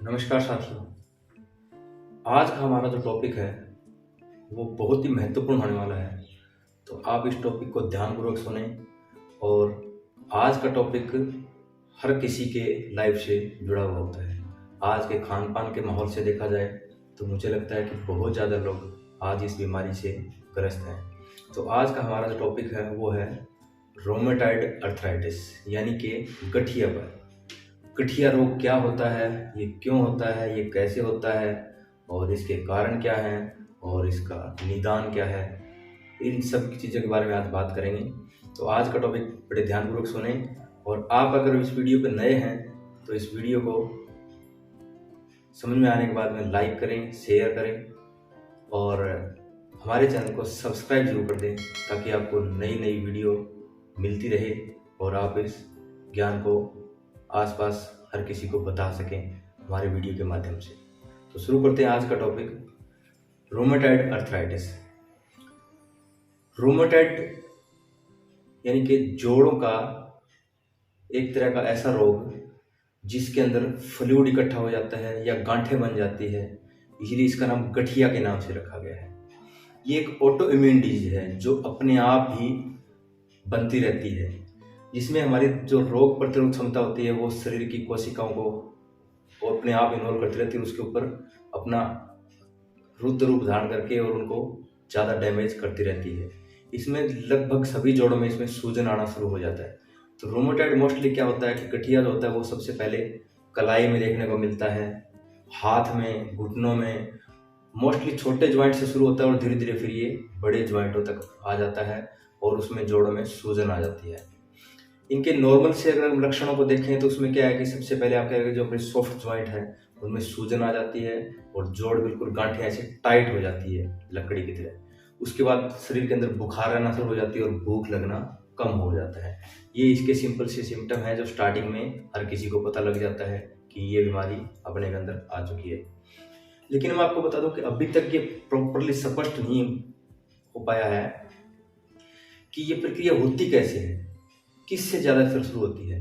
नमस्कार साथियों। आज का हमारा जो टॉपिक है वो बहुत ही महत्वपूर्ण होने वाला है। तो आप इस टॉपिक को ध्यानपूर्वक सुने। और आज का टॉपिक हर किसी के लाइफ से जुड़ा हुआ होता है। आज के खान पान के माहौल से देखा जाए तो मुझे लगता है कि बहुत ज़्यादा लोग आज इस बीमारी से ग्रस्त हैं। तो आज का हमारा जो टॉपिक है वो है रोमेटॉइड अर्थराइटिस, यानी कि गठिया पर। गठिया रोग क्या होता है, ये क्यों होता है, ये कैसे होता है और इसके कारण क्या हैं और इसका निदान क्या है, इन सब की चीज़ों के बारे में आज बात करेंगे। तो आज का टॉपिक बड़े ध्यानपूर्वक सुने। और आप अगर इस वीडियो पर नए हैं तो इस वीडियो को समझ में आने के बाद में लाइक करें, शेयर करें और हमारे चैनल को सब्सक्राइब जरूर कर दें ताकि आपको नई नई वीडियो मिलती रहे और आप इस ज्ञान को आसपास हर किसी को बता सकें हमारे वीडियो के माध्यम से। तो शुरू करते हैं आज का टॉपिक, रोमेटॉइड अर्थराइटिस। रोमेटॉइड यानी कि जोड़ों का एक तरह का ऐसा रोग जिसके अंदर फ्लूइड इकट्ठा हो जाता है या गांठें बन जाती है, इसलिए इसका नाम गठिया के नाम से रखा गया है। ये एक ऑटो इम्यून डिजीज है जो अपने आप ही बनती रहती है, जिसमें हमारी जो रोग प्रतिरोधक क्षमता होती है वो शरीर की कोशिकाओं को अपने आप इन्वॉल्व करती रहती है, उसके ऊपर अपना रुद्र रूप धारण करके और उनको ज़्यादा डैमेज करती रहती है। इसमें लगभग सभी जोड़ों में इसमें सूजन आना शुरू हो जाता है। तो रोमेटॉइड मोस्टली क्या होता है कि गठिया जो होता है वो सबसे पहले कलाई में देखने को मिलता है, हाथ में, घुटनों में। मोस्टली छोटे ज्वाइंट से शुरू होता है और धीरे धीरे फिर ये बड़े ज्वाइंटों तक आ जाता है और उसमें जोड़ों में सूजन आ जाती है। इनके नॉर्मल से अगर हम लक्षणों को देखें तो उसमें क्या है कि सबसे पहले आप कहेंगे जो अपने सॉफ्ट ज्वाइंट है उनमें सूजन आ जाती है और जोड़ बिल्कुल गांठें ऐसे टाइट हो जाती है लकड़ी की तरह। उसके बाद शरीर के अंदर बुखार आना शुरू हो जाती है और भूख लगना कम हो जाता है। ये इसके सिंपल से सिम्टम है जो स्टार्टिंग में हर किसी को पता लग जाता है कि ये बीमारी अपने के अंदर आ चुकी है। लेकिन मैं आपको बता दूं कि अभी तक ये प्रॉपरली स्पष्ट नहीं हो पाया है कि ये प्रक्रिया होती कैसे है, किससे ज़्यादा असर शुरू होती है।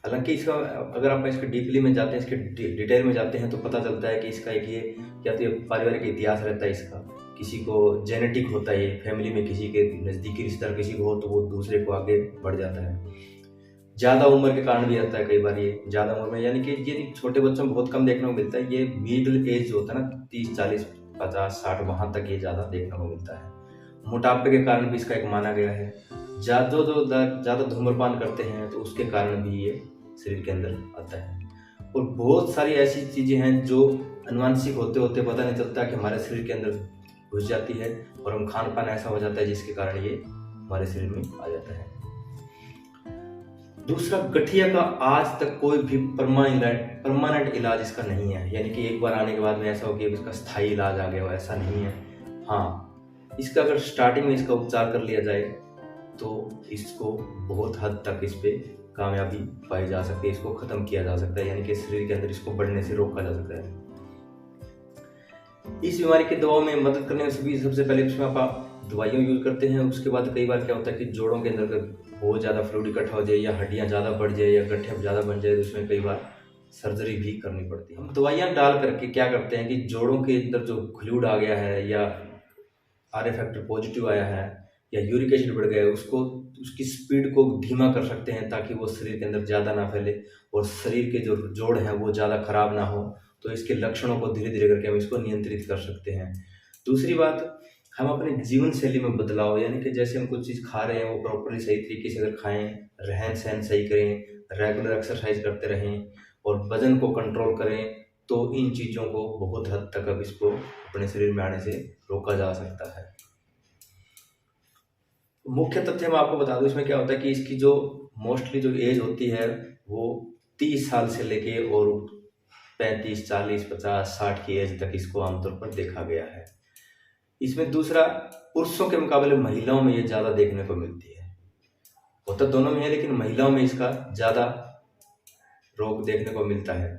हालांकि इसका अगर आप इसके डीपली में जाते हैं, इसके डिटेल में जाते हैं तो पता चलता है कि इसका एक ये क्या तो ये पारिवारिक इतिहास रहता है इसका। किसी को जेनेटिक होता है, ये फैमिली में किसी के नज़दीकी रिश्तेदार किसी को हो तो वो दूसरे को आगे बढ़ जाता है। ज़्यादा उम्र के कारण भी आता है कई बार, ये ज़्यादा उम्र में, यानी कि ये छोटे बच्चों में बहुत कम देखने को मिलता है। ये मिडिल एज जो होता है ना 30, 40, 50, 60 वहाँ तक ये ज़्यादा देखने को मिलता है। मोटापे के कारण भी इसका एक माना गया है। ज़्यादा धूम्रपान करते हैं तो उसके कारण भी ये शरीर के अंदर आता है। और बहुत सारी ऐसी चीज़ें हैं जो अनुवांशिक होते होते पता नहीं चलता कि हमारे शरीर के अंदर घुस जाती है और हम खान पान ऐसा हो जाता है जिसके कारण ये हमारे शरीर में आ जाता है। दूसरा, गठिया का आज तक कोई भी परमानेंट इलाज इसका नहीं है, यानी कि एक बार आने के बाद में ऐसा हो कि इसका स्थायी इलाज आ गया हो, ऐसा नहीं है। हाँ, इसका अगर स्टार्टिंग में इसका उपचार कर लिया जाए तो इसको बहुत हद तक इस पे कामयाबी पाई जा सकती है, इसको खत्म किया जा सकता है, यानी कि शरीर के अंदर इसको बढ़ने से रोका जा सकता है। इस बीमारी के दवाओं में मदद करने में सबसे पहले इसमें आप दवाइयाँ यूज करते हैं। उसके बाद कई बार क्या होता है कि जोड़ों के अंदर बहुत ज़्यादा फ्लूइड इकट्ठा हो जाए या हड्डियाँ ज़्यादा बढ़ जाए या गठिया ज़्यादा बन जाए तो उसमें कई बार सर्जरी भी करनी पड़ती है। हम दवाइयाँ डाल करके क्या करते हैं कि जोड़ों के अंदर जो फ्लूइड आ गया है या आर फैक्टर पॉजिटिव आया है या यूरिक एसिड बढ़ गया है उसकी स्पीड को धीमा कर सकते हैं ताकि वो शरीर के अंदर ज़्यादा ना फैले और शरीर के जो जोड़ हैं वो ज़्यादा खराब ना हो। तो इसके लक्षणों को धीरे धीरे करके हम इसको नियंत्रित कर सकते हैं। दूसरी बात, हम अपने जीवन शैली में बदलाव, यानी कि जैसे हम कुछ चीज़ खा रहे हैं वो प्रॉपरली सही तरीके से अगर खाएं, रहन सहन सही करें, रेगुलर एक्सरसाइज करते रहें और वजन को कंट्रोल करें तो इन चीज़ों को बहुत हद तक अब इसको अपने शरीर में आने से रोका जा सकता है। मुख्य तथ्य मैं आपको बता दूं इसमें क्या होता है कि इसकी जो मोस्टली जो एज होती है वो 30 साल से लेके और 35, 40, 50, 60 की एज तक इसको आमतौर पर देखा गया है। इसमें दूसरा, पुरुषों के मुकाबले महिलाओं में ये ज़्यादा देखने को मिलती है। होता दोनों में है लेकिन महिलाओं में इसका ज़्यादा रोग देखने को मिलता है।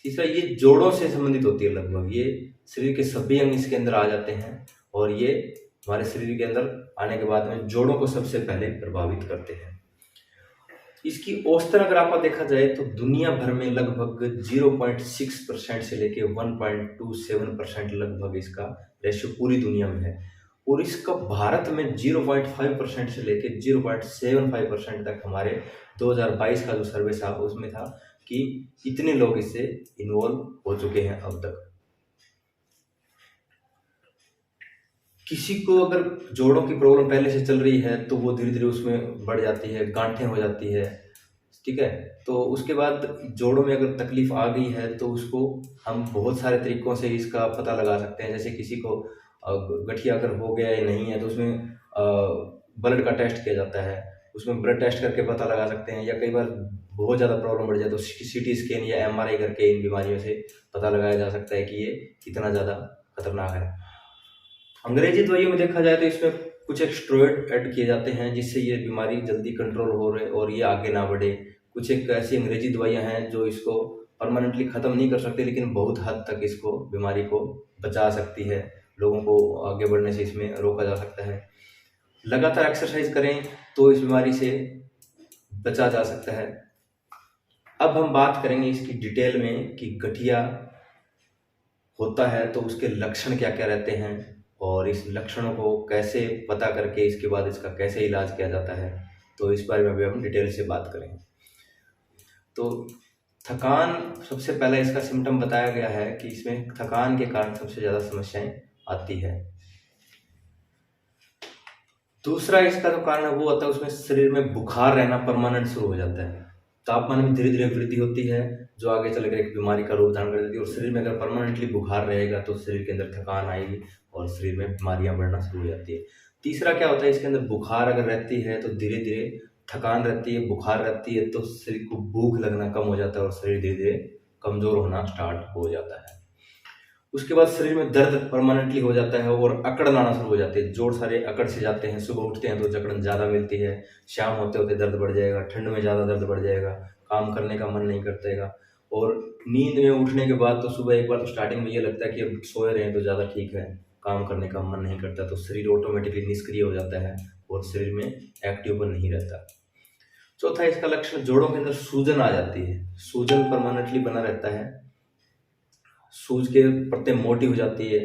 तीसरा, ये जोड़ों से संबंधित होती है लगभग, ये शरीर के सभी अंग इसके अंदर आ जाते हैं और ये हमारे शरीर के अंदर आने के बाद में जोड़ों को सबसे पहले प्रभावित करते हैं। इसकी औसतन अगर आपका देखा जाए तो दुनिया भर में लगभग 0.6% से लेके 1.27% लगभग इसका रेशियो पूरी दुनिया में है। और इसका भारत में 0.5% से लेके 0.75% तक हमारे 2022 का जो सर्वे था उसमें था कि इतने लोग इससे इन्वॉल्व हो चुके हैं अब तक। किसी को अगर जोड़ों की प्रॉब्लम पहले से चल रही है तो वो धीरे धीरे उसमें बढ़ जाती है, गांठें हो जाती है, ठीक है। तो उसके बाद जोड़ों में अगर तकलीफ आ गई है तो उसको हम बहुत सारे तरीकों से इसका पता लगा सकते हैं। जैसे किसी को गठिया अगर हो गया या नहीं है तो उसमें ब्लड का टेस्ट किया जाता है, उसमें ब्लड टेस्ट करके पता लगा सकते हैं। या कई बार बहुत ज़्यादा प्रॉब्लम बढ़ जाए तो सीटी स्कैन या एमआरआई करके इन बीमारियों से पता लगाया जा सकता है कि ये कितना ज़्यादा खतरनाक है। अंग्रेजी दवाइयों में देखा जाए तो इसमें कुछ एक स्टेरॉइड ऐड किए जाते हैं जिससे ये बीमारी जल्दी कंट्रोल हो रहे और ये आगे ना बढ़े। कुछ एक ऐसी अंग्रेजी दवाइयाँ हैं जो इसको परमानेंटली ख़त्म नहीं कर सकते लेकिन बहुत हद तक इसको बीमारी को बचा सकती है, लोगों को आगे बढ़ने से इसमें रोका जा सकता है। लगातार एक्सरसाइज करें तो इस बीमारी से बचा जा सकता है। अब हम बात करेंगे इसकी डिटेल में कि गठिया होता है तो उसके लक्षण क्या क्या रहते हैं और इस लक्षणों को कैसे पता करके इसके बाद इसका कैसे इलाज किया जाता है, तो इस बारे में अभी हम डिटेल से बात करेंगे। तो थकान सबसे पहला इसका सिम्टम बताया गया है कि इसमें थकान के कारण सबसे ज़्यादा समस्याएं आती है। दूसरा इसका जो कारण है वो होता है उसमें शरीर में बुखार रहना परमानेंट शुरू हो जाता है। तापमान में धीरे धीरे वृद्धि होती है जो आगे चलकर एक बीमारी का रूप धारण कर देती है। और शरीर में अगर परमानेंटली बुखार रहेगा तो शरीर के अंदर थकान आएगी और शरीर में बीमारियां बढ़ना शुरू हो जाती है। तीसरा क्या होता है, इसके अंदर बुखार अगर रहती है तो धीरे धीरे थकान रहती है, बुखार रहती है तो शरीर को भूख लगना कम हो जाता है और शरीर धीरे धीरे कमजोर होना स्टार्ट हो जाता है। उसके बाद शरीर में दर्द परमानेंटली हो जाता है और अकड़न आना शुरू हो जाती है। जोड़ सारे अकड़ से जाते हैं, सुबह उठते हैं तो जकड़न ज़्यादा मिलती है, शाम होते होते दर्द बढ़ जाएगा, ठंड में ज़्यादा दर्द बढ़ जाएगा, काम करने का मन नहीं करतेगा। और नींद में उठने के बाद तो सुबह एक बार तो स्टार्टिंग में ये लगता है कि अब सोए रहे हैं तो ज़्यादा ठीक है, काम करने का मन नहीं करता, तो शरीर ऑटोमेटिकली निष्क्रिय हो जाता है और शरीर में एक्टिव नहीं रहता। चौथा इसका लक्षण जोड़ों के अंदर सूजन आ जाती है, सूजन परमानेंटली बना रहता है, सूज के पत्ते मोटी हो जाती है,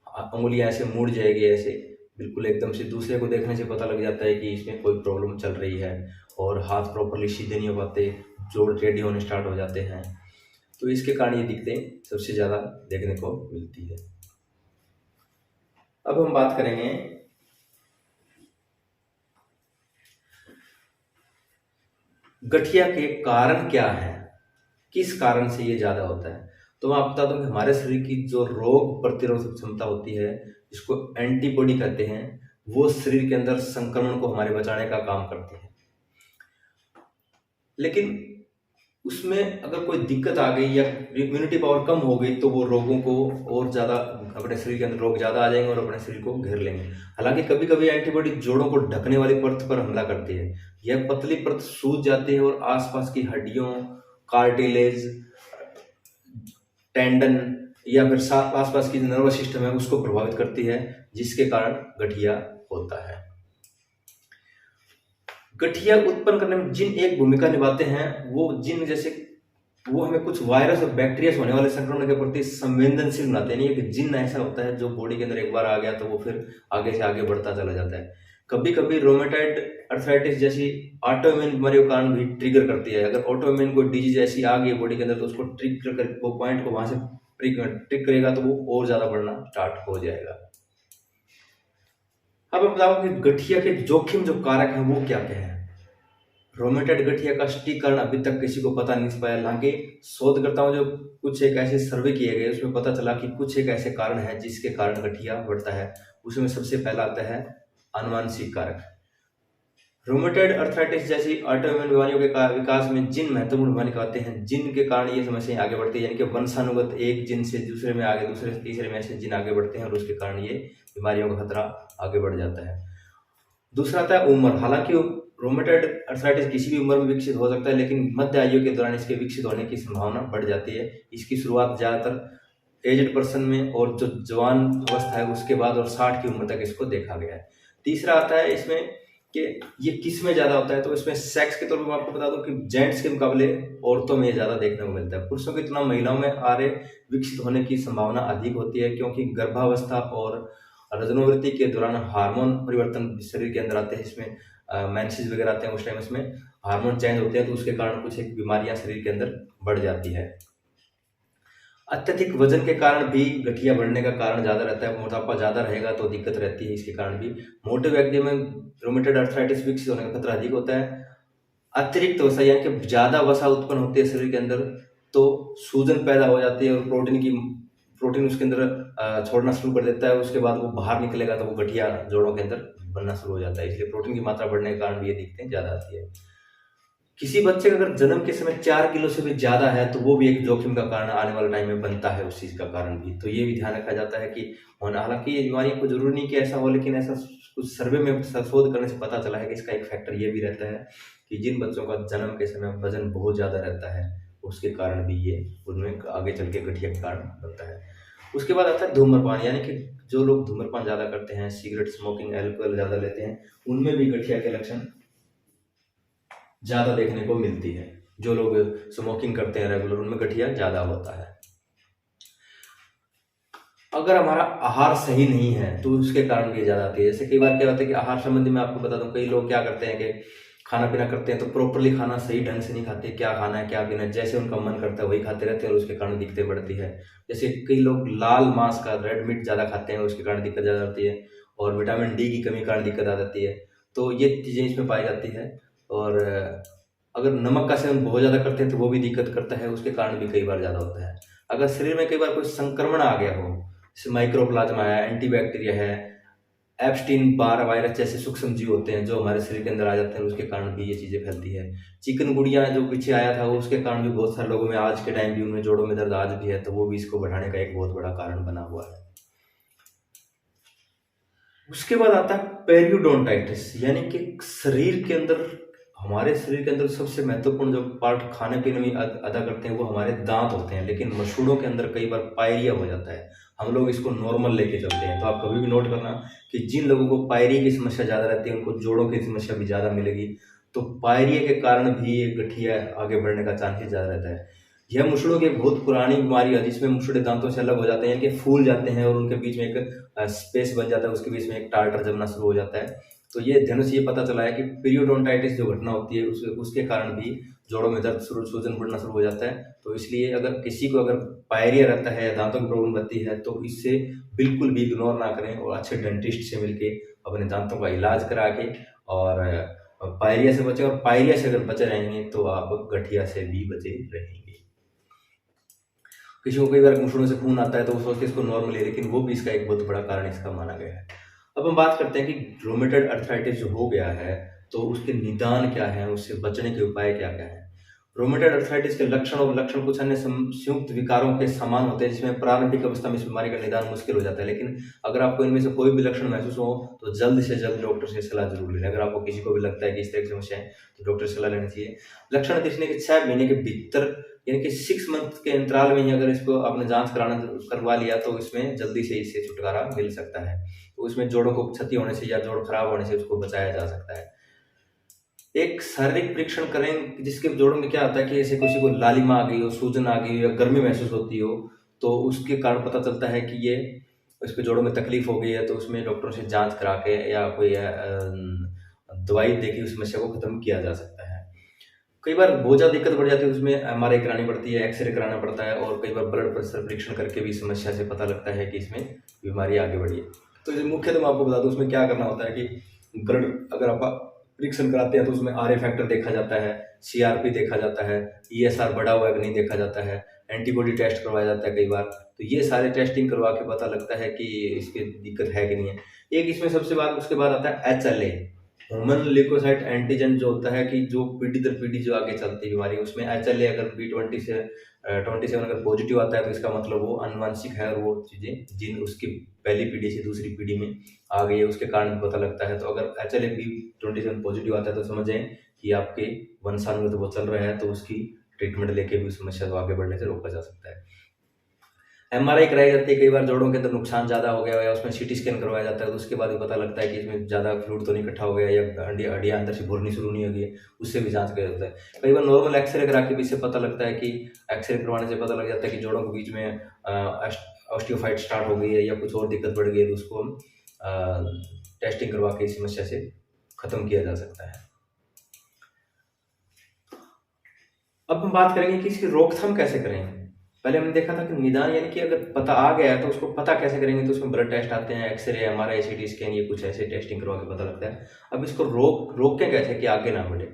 अंगुलियां ऐसे मुड़ जाएगी, ऐसे बिल्कुल एकदम से दूसरे को देखने से पता लग जाता है कि इसमें कोई प्रॉब्लम चल रही है। और हाथ प्रॉपरली सीधे नहीं हो पाते, जोड़ टेढ़े होने स्टार्ट हो जाते हैं। तो इसके कारण ये दिक्कतें सबसे ज़्यादा देखने को मिलती है। अब हम बात करेंगे गठिया के कारण क्या है, किस कारण से ये ज़्यादा होता है। तो मैं आपको बता दूं कि हमारे शरीर की जो रोग प्रतिरोधक क्षमता होती है, जिसको एंटीबॉडी कहते हैं, वो शरीर के अंदर संक्रमण को हमारे बचाने का काम करती है। लेकिन उसमें अगर कोई दिक्कत आ गई या इम्यूनिटी पावर कम हो गई तो वो रोगों को और ज़्यादा, अपने शरीर के अंदर रोग ज़्यादा आ जाएंगे और अपने शरीर को घेर लेंगे। हालांकि कभी कभी एंटीबॉडी जोड़ों को ढकने वाली परत पर हमला करती है, यह पतली परत सूज जाती है और आसपास की हड्डियों, कार्टिलेज, टेंडन या फिर आसपास की नर्वस सिस्टम है उसको प्रभावित करती है, जिसके कारण गठिया होता है। गठिया उत्पन्न करने में जिन एक भूमिका निभाते हैं, वो जिन जैसे वो हमें कुछ वायरस और बैक्टीरिया होने वाले संक्रमण के प्रति संवेदनशील बनाते हैं। नहीं, एक जिन ऐसा होता है जो बॉडी के अंदर एक बार आ गया तो वो फिर आगे से आगे बढ़ता चला जाता है। कभी कभी रोमेटाइड अर्थराइटिस जैसी ऑटोइम्यून बीमारियों के कारण भी ट्रिगर करती है। अगर ऑटोइम्यून कोई डिजीज ऐसी आ गई बॉडी के अंदर तो उसको ट्रिगर कर, वो पॉइंट को वहां से ट्रिक करेगा तो वो और ज्यादा बढ़ना स्टार्ट हो जाएगा। अब मैं बताऊं कि गठिया के जोखिम जो कारक हैं वो क्या क्या है। रोमेटाइड गठिया का सटीक कारण अभी तक किसी को पता नहीं पाया। हालांकि शोधकर्ताओं जो कुछ एक ऐसे सर्वे किए गए उसमें पता चला कि कुछ एक ऐसे कारण है जिसके कारण गठिया बढ़ता है। उसमें सबसे पहला आता है आनुवंशिक कारक। रोमेटाइड अर्थराइटिस जैसी ऑटोइम्यून बीमारियों के विकास में जिन महत्वपूर्ण भूमिका निभाते हैं, जिन के कारण ये समस्याएं आगे बढ़ती है, यानी कि वंशानुगत एक जिन से दूसरे में आगे, दूसरे से तीसरे में ऐसे जिन आगे बढ़ते हैं और उसके कारण ये बीमारियों का खतरा आगे बढ़ जाता है। दूसरा आता है उम्र। हालांकि रोमेटाइड अर्थराइटिस किसी भी उम्र में विकसित हो सकता है, लेकिन मध्य आयु के दौरान इसके विकसित होने की संभावना बढ़ जाती है। इसकी शुरुआत ज्यादातर एजड पर्सन में और जो जवान अवस्था है उसके बाद और 60 की उम्र तक इसको देखा गया है। तीसरा आता है इसमें कि ये किस में ज़्यादा होता है, तो इसमें सेक्स के तौर पर मैं आपको बता दूं कि जेंट्स के मुकाबले औरतों में ये ज़्यादा देखने को मिलता है। पुरुषों की तुलना महिलाओं में आर्य विकसित होने की संभावना अधिक होती है, क्योंकि गर्भावस्था और रजनोवृत्ति के दौरान हार्मोन परिवर्तन शरीर के अंदर आते हैं। इसमें मेंसेस वगैरह आते हैं, उस टाइम इसमें हार्मोन चेंज होते हैं, तो उसके कारण कुछ एक बीमारियां शरीर के अंदर बढ़ जाती है। अत्यधिक वजन के कारण भी गठिया बढ़ने का कारण ज़्यादा रहता है। मोटापा ज़्यादा रहेगा तो दिक्कत रहती है, इसके कारण भी मोटे व्यक्ति में रूमेटॉइड अर्थराइटिस विकसित होने का खतरा अधिक होता है। अतिरिक्त वसा यानी कि ज़्यादा वसा उत्पन्न होती है शरीर के अंदर, तो सूजन पैदा हो जाती है और प्रोटीन उसके अंदर छोड़ना शुरू कर देता है। उसके बाद वो बाहर निकलेगा तो वो गठिया जोड़ों के अंदर बनना शुरू हो जाता है। इसलिए प्रोटीन की मात्रा बढ़ने के कारण भी ये दिक्कतें ज़्यादा आती है। किसी बच्चे का अगर जन्म के समय 4 किलो से भी ज़्यादा है तो वो भी एक जोखिम का कारण आने वाले टाइम में बनता है, उस चीज़ का कारण भी। तो ये भी ध्यान रखा जाता है कि और हालाँकि ये बीमारी को ज़रूरी नहीं कि ऐसा हो, लेकिन ऐसा कुछ सर्वे में शोध करने से पता चला है कि इसका एक फैक्टर ये भी रहता है कि जिन बच्चों का जन्म के समय वज़न बहुत ज़्यादा रहता है, उसके कारण भी ये उनमें आगे चल के गठिया का कारण बनता है। उसके बाद आता है धूम्रपान, यानी कि जो लोग धूम्रपान ज़्यादा करते हैं, सिगरेट स्मोकिंग, अल्कोहल ज़्यादा लेते हैं, उनमें भी गठिया के लक्षण ज़्यादा देखने को मिलती है। जो लोग स्मोकिंग करते हैं रेगुलर, उनमें गठिया ज़्यादा होता है। अगर हमारा आहार सही नहीं है तो उसके कारण भी ज़्यादा आती है। जैसे कई बार क्या होता है कि आहार संबंधी मैं आपको बता दूं, कई लोग क्या करते हैं कि खाना पीना करते हैं तो प्रॉपरली खाना सही ढंग से नहीं खाते, क्या खाना है क्या पीना है जैसे उनका मन करता है वही खाते रहते हैं और उसके कारण दिक्कतें बढ़ती है। जैसे कई लोग लाल मांस का, रेड मीट ज़्यादा खाते हैं, उसके कारण दिक्कत ज़्यादा होती है, और विटामिन डी की कमी के कारण दिक्कत आ जाती है। तो ये चीज़ें इसमें पाई जाती है। और अगर नमक का सेवन बहुत ज़्यादा करते हैं तो वो भी दिक्कत करता है, उसके कारण भी कई बार ज़्यादा होता है। अगर शरीर में कई बार कोई संक्रमण आ गया हो, जैसे माइक्रोप्लाज्मा है, एंटीबैक्टीरिया है, एप्स्टीन बार वायरस जैसे सूक्ष्म जीव होते हैं जो हमारे शरीर के अंदर आ जाते हैं, उसके कारण भी ये चीज़ें फैलती है। चिकनगुनिया जो पीछे आया था, उसके कारण भी बहुत सारे लोगों में आज के टाइम भी उनमें जोड़ों में दर्द आज भी है, तो वो भी इसको बढ़ाने का एक बहुत बड़ा कारण बना हुआ है। उसके बाद आता है पेरियोडोंटाइटिस, यानी कि शरीर के अंदर, हमारे शरीर के अंदर सबसे महत्वपूर्ण जो पार्ट खाने पीने में अदा करते हैं वो हमारे दांत होते हैं, लेकिन मसूड़ों के अंदर कई बार पायरिया हो जाता है। हम लोग इसको नॉर्मल लेके चलते हैं, तो आप कभी भी नोट करना कि जिन लोगों को पायरिया की समस्या ज़्यादा रहती है उनको जोड़ों की समस्या भी ज़्यादा मिलेगी। तो पायरिया के कारण भी ये गठिया आगे बढ़ने का चांसेस ज़्यादा रहता है। यह मुसड़ों की एक बहुत पुरानी बीमारी है जिसमें मुसड़े दांतों से अलग हो जाते हैं, कि फूल जाते हैं और उनके बीच में एक स्पेस बन जाता है, उसके बीच में एक टार्टर जमना शुरू हो जाता है। तो ये अध्ययन से ये पता चला है कि पीरियोडोंटाइटिस जो घटना होती है उसके कारण भी जोड़ों में दर्द शुरू, सूजन बढ़ना शुरू हो जाता है। तो इसलिए अगर किसी को अगर पायरिया रहता है या दांतों की प्रॉब्लम रहती है तो इससे बिल्कुल भी इग्नोर ना करें और अच्छे डेंटिस्ट से मिलके अपने दांतों का इलाज करा के और पायरिया से बचें। और पायरिया से अगर बचे रहेंगे तो आप गठिया से भी बचे रहेंगे। किसी को कई बार घुटनों से खून आता है तो वो सोचते हैं इसको नॉर्मल है, लेकिन वो भी इसका एक बहुत बड़ा कारण इसका माना गया है। अब हम बात करते हैं कि रूमेटॉइड अर्थराइटिस जो हो गया है तो उसके निदान क्या है, उससे बचने के उपाय क्या क्या है। रूमेटॉइड अर्थराइटिस के लक्षण और लक्षण कुछ अन्य संयुक्त विकारों के समान होते हैं, जिसमें प्रारंभिक अवस्था में इस बीमारी का निदान मुश्किल हो जाता है। लेकिन अगर आपको इनमें से कोई भी लक्षण महसूस हो तो जल्द से जल्द डॉक्टर से सलाह जरूर लें। अगर आपको किसी को भी लगता है कि इस तरह की समस्या है तो डॉक्टर से सलाह लेनी चाहिए। लक्षण दिखने के 6 महीने के भीतर, यानी कि 6 मंथ के अंतराल में ही अगर इसको आपने जांच करवा लिया तो इसमें जल्दी से इससे छुटकारा मिल सकता है। तो उसमें जोड़ों को क्षति होने से या जोड़ खराब होने से उसको बचाया जा सकता है। एक शारीरिक परीक्षण करें जिसके जोड़ों में क्या आता है कि ऐसे किसी को लालिमा आ गई हो, सूजन आ गई हो या गर्मी महसूस होती हो, तो उसके कारण पता चलता है कि ये उसके जोड़ों में तकलीफ हो गई है। तो उसमें डॉक्टरों से जांच करा के या कोई दवाई दे के उस समस्या को खत्म किया जा सकता है। कई बार बहुत ज़्यादा दिक्कत बढ़ जाती है, उसमें एमआरआई करानी पड़ती है, एक्सरे कराना पड़ता है, और कई बार ब्लड प्रेशर परीक्षण करके भी समस्या से पता लगता है कि इसमें बीमारी आगे बढ़ी है। तो ये मुख्यतः मैं आपको बता दूं उसमें क्या करना होता है कि ब्लड अगर आप परीक्षण कराते हैं तो उसमें आर ए फैक्टर देखा जाता है, सीआरपी देखा जाता है, ईएसआर बढ़ा हुआ है कि नहीं देखा जाता है, एंटीबॉडी टेस्ट करवाया जाता है कई बार। तो ये सारे टेस्टिंग करवा के पता लगता है कि इसकी दिक्कत है कि नहीं है। एक इसमें सबसे बाद उसके बाद आता है HLA, ह्यूमन ल्यूकोसाइट एंटीजन, जो होता है कि जो पीढ़ी दर पीढ़ी जो आगे चलती है बीमारी, उसमें HLA अगर B20 से 27 अगर पॉजिटिव आता है तो इसका मतलब वो अनुवांशिक है और वो चीज़ें जिन उसकी पहली पीढ़ी से दूसरी पीढ़ी में आ गई है उसके कारण पता लगता है। तो अगर HLA B27 पॉजिटिव आता है तो समझें कि आपके वंशाणु में तो वो चल रहा है, तो उसकी ट्रीटमेंट लेके भी उस समस्या को आगे बढ़ने से रोका जा सकता है। एमआरआई कराई जाती है, कई बार जोड़ों के अंदर नुकसान ज़्यादा हो गया या उसमें सीटी स्कैन करवाया जाता है, तो उसके बाद भी पता लगता है कि इसमें ज़्यादा फ्लूइड तो नहीं इकट्ठा हो गया या हड्डियाँ अंदर से भुरनी शुरू नहीं हो गई है, उससे भी जांच किया जाता है। कई बार नॉर्मल एक्सरे करा के भी इससे पता लगता है कि एक्सरे करवाने से पता लग जाता है कि जोड़ों के बीच में ऑस्टियोफाइट स्टार्ट हो गई है या कुछ और दिक्कत बढ़ गई है, तो उसको हम टेस्टिंग करवा के इस समस्या से ख़त्म किया जा सकता है। अब हम बात करेंगे कि इसकी रोकथाम कैसे करें। पहले हमने देखा था कि निदान यानी कि अगर पता आ गया है तो उसको पता कैसे करेंगे, तो उसमें ब्लड टेस्ट आते हैं, एक्सरे, एमआरआई, सीटी स्कैन, ये कुछ ऐसे टेस्टिंग करवा के पता लगता है। अब इसको रोकें कैसे कि आगे ना बढ़े।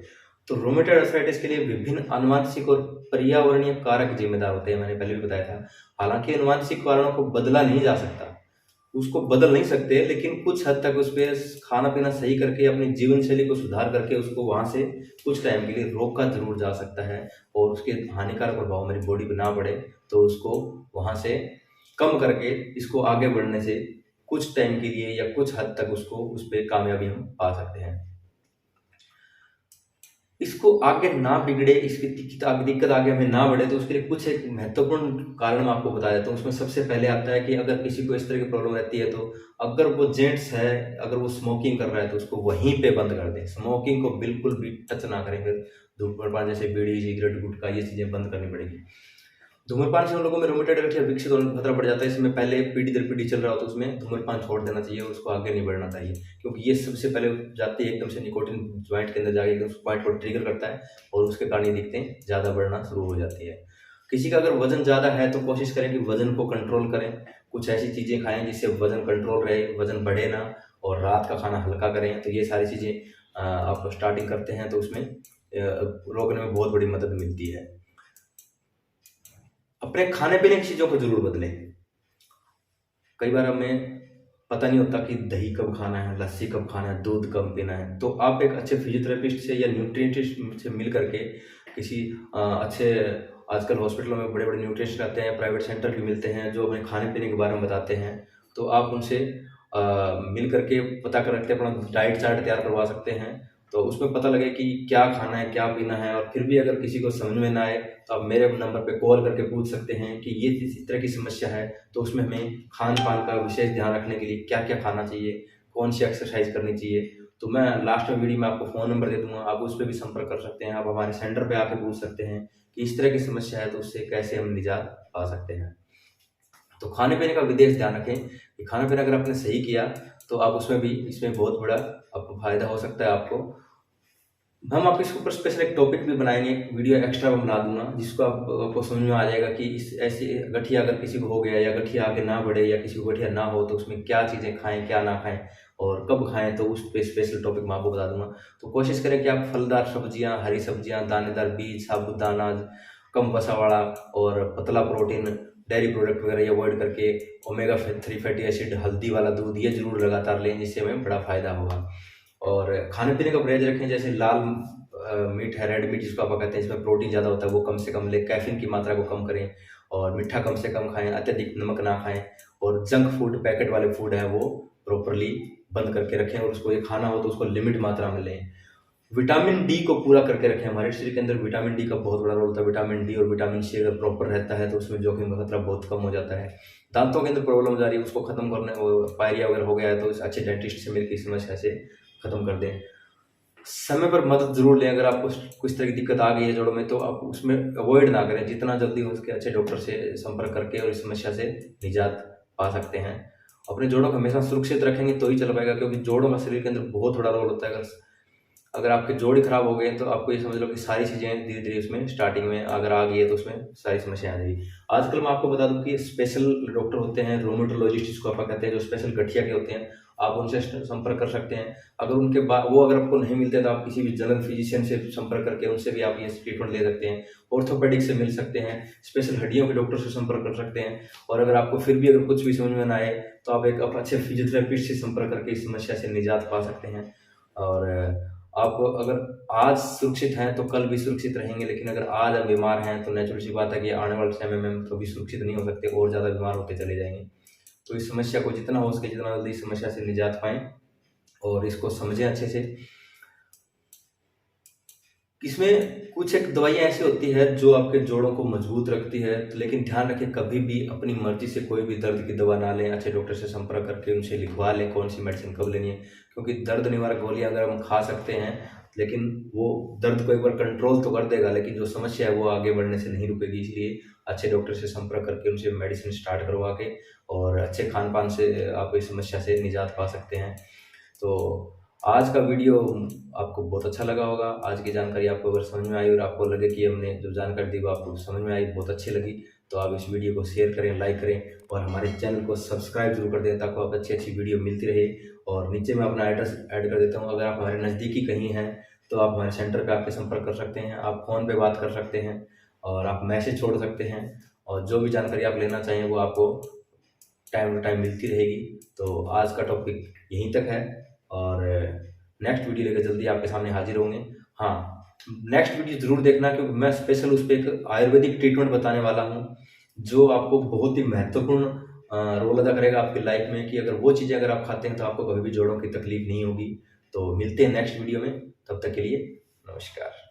तो रूमेटॉइड अर्थराइटिस के लिए विभिन्न आनुवंशिक और पर्यावरणीय कारक जिम्मेदार होते हैं, मैंने पहले भी बताया था। हालांकि आनुवंशिक कारणों को बदला नहीं जा सकता, उसको बदल नहीं सकते, लेकिन कुछ हद तक उस पर खाना पीना सही करके अपनी जीवन शैली को सुधार करके उसको वहाँ से कुछ टाइम के लिए रोका जरूर जा सकता है, और उसके हानिकारक प्रभाव हमारी बॉडी पर ना पड़े तो उसको वहाँ से कम करके इसको आगे बढ़ने से कुछ टाइम के लिए या कुछ हद तक उसको उस पर कामयाबी हम पा सकते हैं। इसको आगे ना बिगड़े, इसकी दिक्कत आगे हमें ना बढ़े, तो उसके लिए कुछ एक महत्वपूर्ण कारण मैं आपको बता देता हूँ। उसमें सबसे पहले आता है कि अगर किसी को इस तरह की प्रॉब्लम रहती है, तो अगर वो जेंट्स है, अगर वो स्मोकिंग कर रहा है, तो उसको वहीं पे बंद कर दें। स्मोकिंग को बिल्कुल भी टच ना करें, फिर धूम्रपान जैसे बीड़ी, सिगरेट, गुटखा, ये चीज़ें बंद करनी पड़ेगी। धूम्रपान से उन लोगों में रूमेटॉइड गठिया विकसित होने का खतरा बढ़ जाता है। इसमें पहले पीढ़ी दर पीढ़ी चल रहा हो तो उसमें धूम्रपान छोड़ देना चाहिए, उसको आगे नहीं बढ़ना चाहिए, क्योंकि ये सबसे पहले जाती है एकदम से निकोटिन ज्वाइंट के अंदर जाके एकदम ज्वाइंट को ट्रिगर करता है, और उसके कारण ये दिक्कतें ज़्यादा बढ़ना शुरू हो जाती है। किसी का अगर वजन ज़्यादा है तो कोशिश करें कि वजन को कंट्रोल करें, कुछ ऐसी चीज़ें खाएं जिससे वजन कंट्रोल रहे, वजन बढ़े ना, और रात का खाना हल्का करें। तो ये सारी चीज़ें आप स्टार्टिंग करते हैं तो उसमें रोकने में बहुत बड़ी मदद मिलती है। अपने खाने पीने की चीज़ों को जरूर बदलें। कई बार हमें पता नहीं होता कि दही कब खाना है, लस्सी कब खाना है, दूध कब पीना है। तो आप एक अच्छे फिजियोथेरेपिस्ट से या न्यूट्रिशनिस्ट से मिल करके किसी अच्छे, आजकल हॉस्पिटलों में बड़े बड़े न्यूट्रिशन आते हैं, प्राइवेट सेंटर भी मिलते हैं जो हमें खाने पीने के बारे में बताते हैं। तो आप उनसे मिल करके पता कर रखते अपना डाइट चार्ट तैयार करवा सकते हैं, तो उसमें पता लगे कि क्या खाना है, क्या पीना है। और फिर भी अगर किसी को समझ में ना आए तो आप मेरे नंबर पे कॉल करके पूछ सकते हैं कि ये इस तरह की समस्या है, तो उसमें हमें खान पान का विशेष ध्यान रखने के लिए क्या क्या खाना चाहिए, कौन सी एक्सरसाइज करनी चाहिए। तो मैं लास्ट में वीडियो में आपको फ़ोन नंबर दे दूंगा, आप उस पर भी संपर्क कर सकते हैं। आप हमारे सेंटर पे आके पूछ सकते हैं कि इस तरह की समस्या है तो उससे कैसे हम निजात पा सकते हैं। तो खाने पीने का विशेष ध्यान रखें कि खाना पीना अगर आपने सही किया तो आप उसमें भी, इसमें बहुत बड़ा आपको फायदा हो सकता है। हम आपके इसके ऊपर स्पेशल एक टॉपिक भी बनाएंगे, एक वीडियो एक्स्ट्रा मैं बना दूंगा, जिसको आपको समझ में आ जाएगा कि इस ऐसी गठिया अगर किसी को हो गया या गठिया आगे ना बढ़े या किसी को गठिया ना हो तो उसमें क्या चीज़ें खाएं, क्या ना खाएं और कब खाएं, तो उस पे स्पेशल टॉपिक मैं आपको बता दूंगा। तो कोशिश करें कि आप फलदार सब्जियां, हरी सब्जियां, दानेदार बीज, साबुदाना, कम वसा वाला और पतला प्रोटीन, डेयरी प्रोडक्ट वगैरह अवॉइड करके ओमेगा 3 फैटी एसिड, हल्दी वाला दूध, ये जरूर लगातार लें, जिससे हमें बड़ा फायदा होगा। और खाने पीने का परहेज रखें, जैसे लाल मीट है, रेड मीट जिसको आप कहते हैं, इसमें प्रोटीन ज़्यादा होता है, वो कम से कम लें, कैफीन की मात्रा को कम करें, और मीठा कम से कम खाएं, अत्यधिक नमक ना खाएं, और जंक फूड, पैकेट वाले फूड है वो प्रॉपरली बंद करके रखें, और उसको ये खाना हो तो उसको लिमिट मात्रा में लें। विटामिन डी को पूरा करके रखें। हमारे शरीर के अंदर विटामिन डी का बहुत बड़ा रोल होता है। विटामिन डी और विटामिन सी अगर प्रॉपर रहता है तो उसमें जोखिम का खतरा बहुत कम हो जाता है। दांतों के अंदर प्रॉब्लम हो जा रही है, उसको खत्म करने, पायरिया वगैरह हो गया है तो अच्छे डेंटिस्ट से मिलकर इस समस्या से खत्म कर दें। समय पर मदद जरूर लें। अगर आपको कुछ तरह की दिक्कत आ गई है जोड़ों में तो आप उसमें अवॉइड ना करें, जितना जल्दी हो सके अच्छे डॉक्टर से संपर्क करके और इस समस्या से निजात पा सकते हैं। अपने जोड़ों को हमेशा सुरक्षित रखेंगे तो ही चल पाएगा, क्योंकि जोड़ों का शरीर के अंदर बहुत बड़ा रोल होता है। अगर आपके जोड़ खराब हो गए तो आपको ये समझ लो कि सारी चीज़ें धीरे धीरे उसमें स्टार्टिंग में अगर आ गई है तो उसमें सारी समस्या आ जाएगी। आजकल मैं आपको बता दूं कि स्पेशल डॉक्टर होते हैं, रोमेटोलॉजिस्ट जिसको आप कहते हैं, जो स्पेशल गठिया के होते हैं, आप उनसे संपर्क कर सकते हैं। अगर उनके बाद वो अगर आपको नहीं मिलते तो आप किसी भी जनरल फिजिशियन से संपर्क करके उनसे भी आप ये ट्रीटमेंट ले सकते हैं। ऑर्थोपेडिक से मिल सकते हैं, स्पेशल हड्डियों के डॉक्टर से संपर्क कर सकते हैं। और अगर आपको फिर भी अगर कुछ भी समझ में ना आए तो आप एक अच्छे फिजियोथेरेपिस्ट से संपर्क करके इस समस्या से निजात पा सकते हैं। और आप अगर आज सुरक्षित हैं तो कल भी सुरक्षित रहेंगे, लेकिन अगर आज आप बीमार हैं तो नेचुरल सी बात है कि आने वाले समय में हम कभी सुरक्षित नहीं हो सकते और ज़्यादा बीमार होते चले जाएंगे। तो इस समस्या को जितना हो सके जितना जल्दी इस समस्या से निजात पाएं और इसको समझें अच्छे से। इसमें कुछ एक दवाइयाँ ऐसी होती है जो आपके जोड़ों को मजबूत रखती है, तो लेकिन ध्यान रखें कभी भी अपनी मर्जी से कोई भी दर्द की दवा ना लें। अच्छे डॉक्टर से संपर्क करके उनसे लिखवा लें कौन सी मेडिसिन कब लेनी है, क्योंकि दर्द निवारक गोलियां अगर हम खा सकते हैं लेकिन वो दर्द को एक बार कंट्रोल तो कर देगा, लेकिन जो समस्या है वो आगे बढ़ने से नहीं रुकेगी। इसलिए अच्छे डॉक्टर से संपर्क करके उनसे मेडिसिन स्टार्ट करवा के और अच्छे खान पान से आप इस समस्या से निजात पा सकते हैं। तो आज का वीडियो आपको बहुत अच्छा लगा होगा। आज की जानकारी आपको अगर समझ में आई और आपको लगे कि हमने जो जानकारी दी वो आपको समझ में आई, बहुत अच्छी लगी, तो आप इस वीडियो को शेयर करें, लाइक करें और हमारे चैनल को सब्सक्राइब जरूर कर दें ताकि आपको अच्छी अच्छी वीडियो मिलती रहे। और नीचे मैं अपना एड्रेस ऐड कर देता हूँ। अगर आप हमारे नज़दीकी कहीं हैं तो आप हमारे सेंटर पर आके संपर्क कर सकते हैं, आप फ़ोन पर बात कर सकते हैं और आप मैसेज छोड़ सकते हैं, और जो भी जानकारी आप लेना चाहें वो आपको टाइम टू टाइम मिलती रहेगी। तो आज का टॉपिक यहीं तक है और नेक्स्ट वीडियो लेकर जल्दी आपके सामने हाजिर होंगे। हाँ, नेक्स्ट वीडियो ज़रूर देखना क्योंकि मैं स्पेशल उस पर एक आयुर्वेदिक ट्रीटमेंट बताने वाला हूँ जो आपको बहुत ही महत्वपूर्ण रोल अदा करेगा आपकी लाइफ में, कि अगर वो चीज़ें अगर आप खाते हैं तो आपको कभी भी जोड़ों की तकलीफ नहीं होगी। तो मिलते हैं नेक्स्ट वीडियो में, तब तक के लिए नमस्कार।